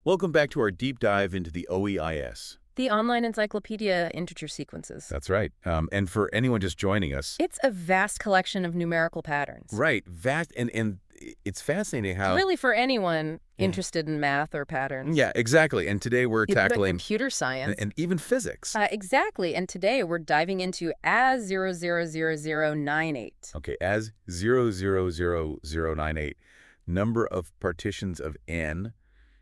Welcome back to our deep dive into the OEIS. The online encyclopedia integer sequences. That's right. And for anyone just joining us... It's a vast collection of numerical patterns. Right. Vast. And it's fascinating how... Really for anyone interested in math or patterns. Yeah, exactly. And today we're tackling... computer science. And even physics. Exactly. And today we're diving into A0000098. Okay, A00098. Number of partitions of n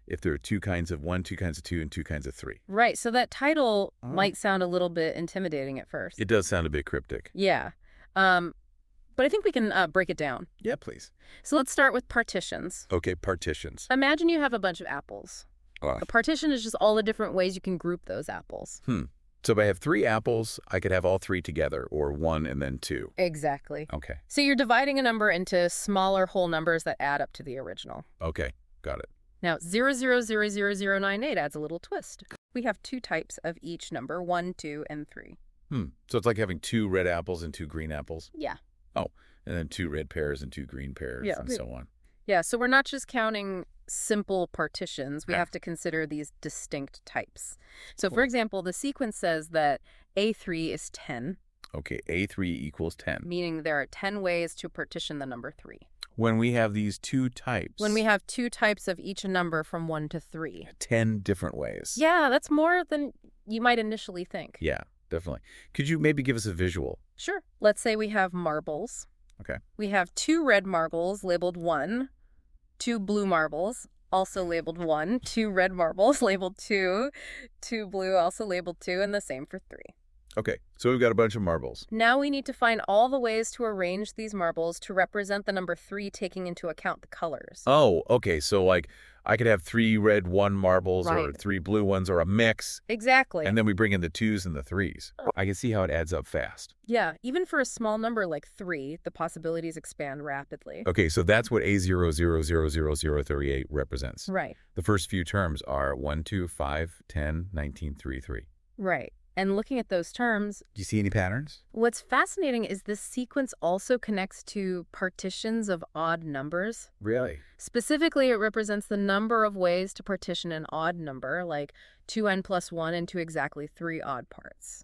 if there are two kinds of 1, 2 kinds of 2, and 2 kinds of 3. Right. So that title might sound a little bit intimidating at first. It does sound a bit cryptic. Yeah. But I think we can break it down. Yeah, please. So let's start with partitions. Okay, partitions. Imagine you have a bunch of apples. A partition is just all the different ways you can group those apples. So if I have 3 apples, I could have all 3 together, or 1 and then 2. Exactly. Okay. So you're dividing a number into smaller whole numbers that add up to the original. Okay, got it. Now, 0000098 adds a little twist. We have 2 types of each number, 1, 2, and 3. So it's like having 2 red apples and 2 green apples? Yeah. Oh, and then 2 red pears and 2 green pears and so on. Yeah, so we're not just counting simple partitions. We have to consider these distinct types. So, for example, the sequence says that A3 is 10. Okay, A3 equals 10. Meaning there are 10 ways to partition the number 3. When we have these 2 types... When we have 2 types of each number from 1 to 3. 10 different ways. Yeah, that's more than you might initially think. Yeah, definitely. Could you maybe give us a visual? Sure. Let's say we have marbles. Okay. We have 2 red marbles labeled 1, 2 blue marbles also labeled 1, 2 red marbles labeled 2, 2 blue also labeled 2, and the same for 3. Okay, so we've got a bunch of marbles. Now we need to find all the ways to arrange these marbles to represent the number 3, taking into account the colors. Oh, okay, so like I could have 3 red 1 marbles or 3 blue ones or a mix. Exactly. And then we bring in the 2s and the 3s. I can see how it adds up fast. Yeah, even for a small number like 3, the possibilities expand rapidly. Okay, so that's what A0000038 represents. Right. The first few terms are 1, 2, 5, 10, 19, 3, 3. Right. And looking at those terms... Do you see any patterns? What's fascinating is this sequence also connects to partitions of odd numbers. Really? Specifically, it represents the number of ways to partition an odd number, like 2n plus 1 into exactly 3 odd parts.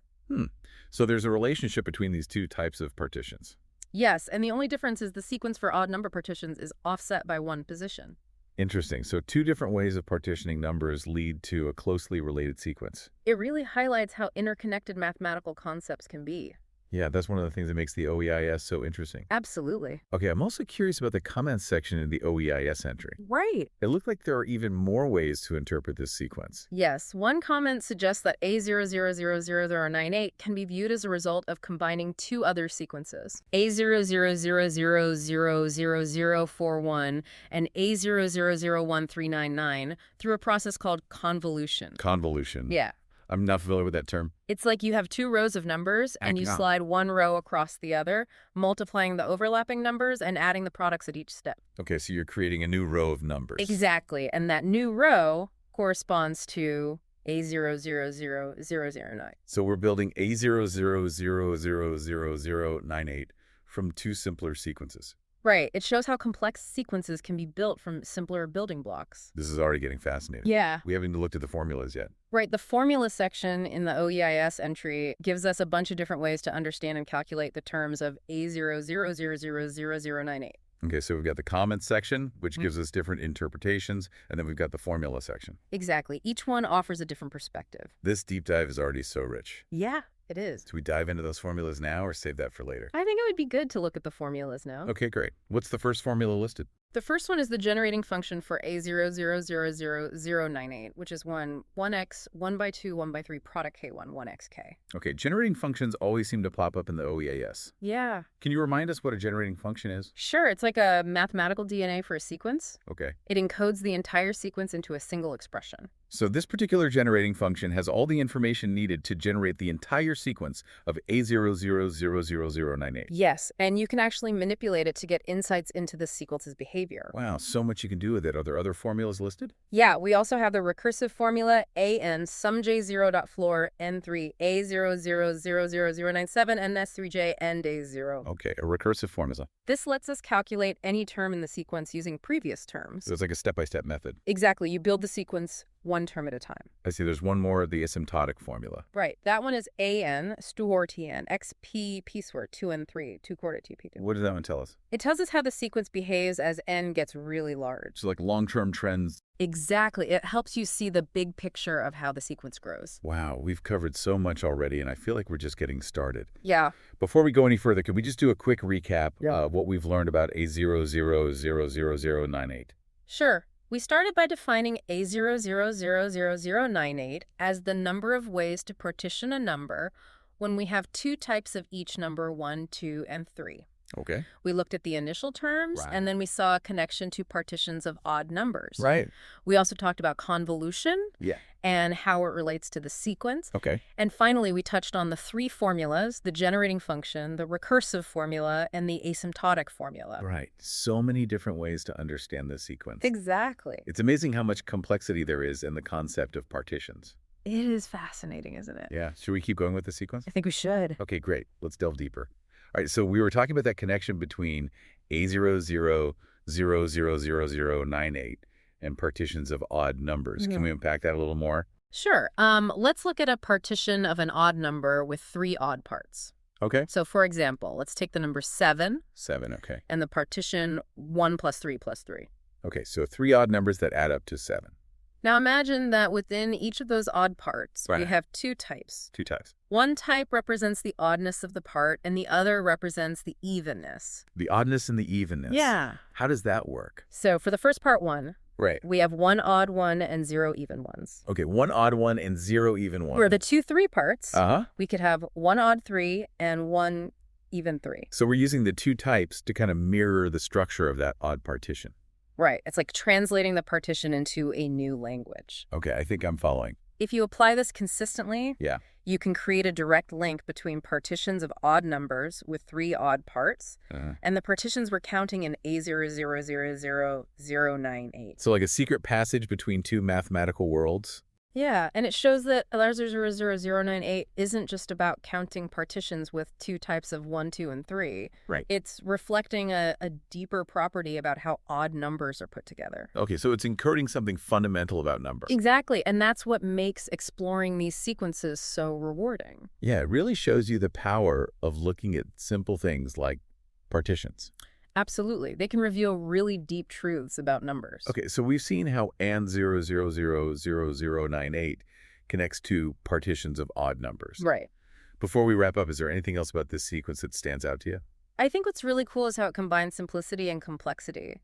So there's a relationship between these 2 types of partitions. Yes, and the only difference is the sequence for odd number partitions is offset by 1 position. Interesting. So 2 different ways of partitioning numbers lead to a closely related sequence. It really highlights how interconnected mathematical concepts can be. Yeah, that's one of the things that makes the OEIS so interesting. Absolutely. Okay, I'm also curious about the comments section in the OEIS entry. Right. It looked like there are even more ways to interpret this sequence. Yes, one comment suggests that A0000098 can be viewed as a result of combining 2 other sequences, A0000041 and A0001399, through a process called convolution. Convolution. Yeah. I'm not familiar with that term. It's like you have 2 rows of numbers and you slide 1 row across the other, multiplying the overlapping numbers and adding the products at each step. Okay, so you're creating a new row of numbers. Exactly. And that new row corresponds to A0000098. So we're building A0000098 from 2 simpler sequences. Right. It shows how complex sequences can be built from simpler building blocks. This is already getting fascinating. Yeah. We haven't even looked at the formulas yet. Right. The formula section in the OEIS entry gives us a bunch of different ways to understand and calculate the terms of A0000098. Okay, so we've got the comments section, which gives us different interpretations, and then we've got the formula section. Exactly. Each one offers a different perspective. This deep dive is already so rich. Yeah, it is. Do we dive into those formulas now or save that for later? I think it would be good to look at the formulas now. Okay, great. What's the first formula listed? The first one is the generating function for A0000098, which is 1x, 1 by 2, 1 by 3, product k1, 1xk. Okay, generating functions always seem to pop up in the OEIS. Yeah. Can you remind us what a generating function is? Sure, it's like a mathematical DNA for a sequence. Okay. It encodes the entire sequence into a single expression. So this particular generating function has all the information needed to generate the entire sequence of A0000098. Yes, and you can actually manipulate it to get insights into the sequence's behavior. Wow, so much you can do with it. Are there other formulas listed? Yeah, we also have the recursive formula AN sum J0.floor N3 A0000097 and S3J and A0. Okay, a recursive formula. This lets us calculate any term in the sequence using previous terms. So it's like a step-by-step method. Exactly. You build the sequence one term at a time. I see. There's one more, the asymptotic formula. Right. That one is AN, STOR TN, XP, P squared, 2 and 3, 2 quarter TP2. What does that one tell us? It tells us how the sequence behaves as n gets really large. So like long-term trends. Exactly. It helps you see the big picture of how the sequence grows. Wow, we've covered so much already, and I feel like we're just getting started. Yeah. Before we go any further, could we just do a quick recap Yeah. of what we've learned about A0000098? Sure. We started by defining A0000098 as the number of ways to partition a number when we have two types of each number, 1, 2, and 3. Okay. We looked at the initial terms, Right. and then we saw a connection to partitions of odd numbers. Right. We also talked about convolution Yeah. and how it relates to the sequence. Okay. And finally, we touched on the three formulas, the generating function, the recursive formula, and the asymptotic formula. Right. So many different ways to understand this sequence. Exactly. It's amazing how much complexity there is in the concept of partitions. It is fascinating, isn't it? Yeah. Should we keep going with the sequence? I think we should. Okay, great. Let's delve deeper. All right, so we were talking about that connection between A0000098 and partitions of odd numbers. Can we unpack that a little more? Sure. Let's look at a partition of an odd number with three odd parts. Okay. So, for example, let's take the number 7 7, okay. and the partition 1 plus 3 plus 3. Okay, so three odd numbers that add up to 7. Now imagine that within each of those odd parts, we Right. have two types. Two types. One type represents the oddness of the part, and the other represents the evenness. The oddness and the evenness. Yeah. How does that work? So for the first part 1, Right. we have 1 odd one and 0 even ones. Okay, 1 odd one and 0 even one. For the 2 3 parts, Uh-huh. we could have 1 odd 3 and 1 even 3. So we're using the two types to kind of mirror the structure of that odd partition. Right. It's like translating the partition into a new language. Okay, I think I'm following. If you apply this consistently, Yeah. you can create a direct link between partitions of odd numbers with 3 odd parts and the partitions we're counting in A0000098. So like a secret passage between two mathematical worlds? Yeah, and it shows that A0000098 isn't just about counting partitions with two types of 1, 2, and 3. Right. It's reflecting a deeper property about how odd numbers are put together. Okay, so it's encoding something fundamental about numbers. Exactly, and that's what makes exploring these sequences so rewarding. Yeah, it really shows you the power of looking at simple things like partitions. Absolutely. They can reveal really deep truths about numbers. Okay, so we've seen how AN0000098 connects to partitions of odd numbers. Right. Before we wrap up, is there anything else about this sequence that stands out to you? I think what's really cool is how it combines simplicity and complexity.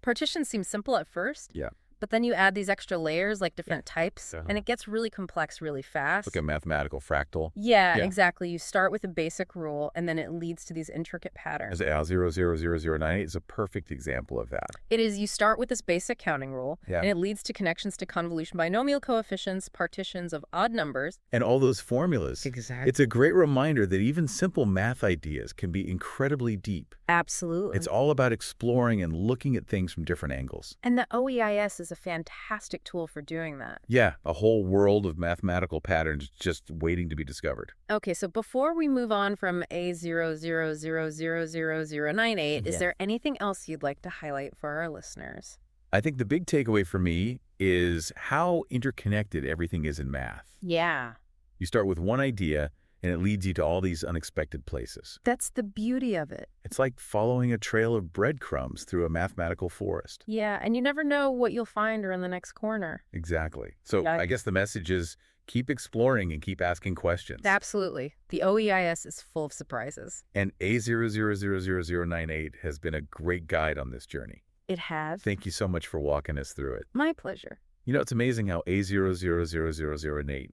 Partitions seem simple at first. Yeah. But then you add these extra layers, like different types, Uh-huh. and it gets really complex really fast. Like a mathematical fractal. Yeah, Yeah. exactly. You start with a basic rule, and then it leads to these intricate patterns. As A0000098 is a perfect example of that. It is, you start with this basic counting rule, Yeah. and it leads to connections to convolution binomial coefficients, partitions of odd numbers. And all those formulas. Exactly. It's a great reminder that even simple math ideas can be incredibly deep. Absolutely. It's all about exploring and looking at things from different angles. And the OEIS is a fantastic tool for doing that. Yeah, a whole world of mathematical patterns just waiting to be discovered. Okay, so before we move on from A0000098, is there anything else you'd like to highlight for our listeners? I think the big takeaway for me is how interconnected everything is in math. Yeah. You start with one idea, and it leads you to all these unexpected places. That's the beauty of it. It's like following a trail of breadcrumbs through a mathematical forest. Yeah, and you never know what you'll find around the next corner. Exactly. So Yeah. I guess the message is keep exploring and keep asking questions. Absolutely. The OEIS is full of surprises. And A0000098 has been a great guide on this journey. It has. Thank you so much for walking us through it. My pleasure. You know, it's amazing how A0000098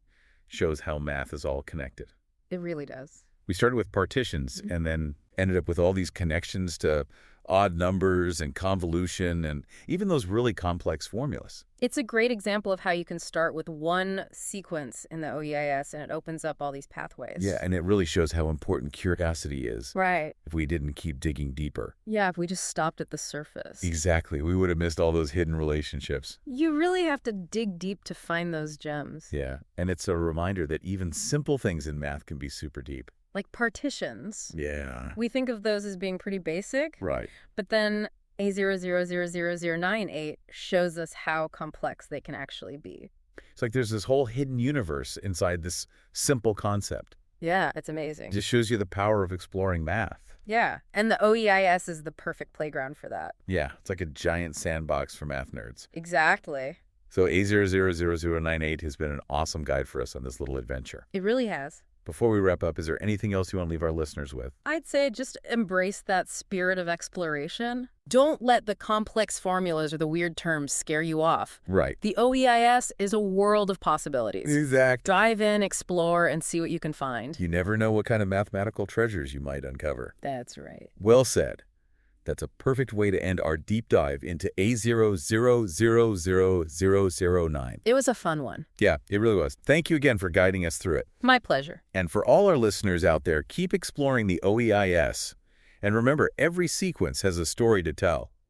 shows how math is all connected. It really does. We started with partitions and then ended up with all these connections to odd numbers and convolution and even those really complex formulas. It's a great example of how you can start with one sequence in the OEIS and it opens up all these pathways. Yeah, and it really shows how important curiosity is Right. if we didn't keep digging deeper. Yeah, if we just stopped at the surface. Exactly. We would have missed all those hidden relationships. You really have to dig deep to find those gems. Yeah, and it's a reminder that even simple things in math can be super deep. Like partitions. Yeah. We think of those as being pretty basic, Right. but then A0000098 shows us how complex they can actually be. It's like there's this whole hidden universe inside this simple concept. Yeah, it's amazing. It just shows you the power of exploring math. Yeah, and the OEIS is the perfect playground for that. Yeah, it's like a giant sandbox for math nerds. Exactly. So A0004198 has been an awesome guide for us on this little adventure. It really has. Before we wrap up, is there anything else you want to leave our listeners with? I'd say just embrace that spirit of exploration. Don't let the complex formulas or the weird terms scare you off. Right. The OEIS is a world of possibilities. Exactly. Dive in, explore, and see what you can find. You never know what kind of mathematical treasures you might uncover. That's right. Well said. That's a perfect way to end our deep dive into A0000009. It was a fun one. Yeah, it really was. Thank you again for guiding us through it. My pleasure. And for all our listeners out there, keep exploring the OEIS. And remember, every sequence has a story to tell.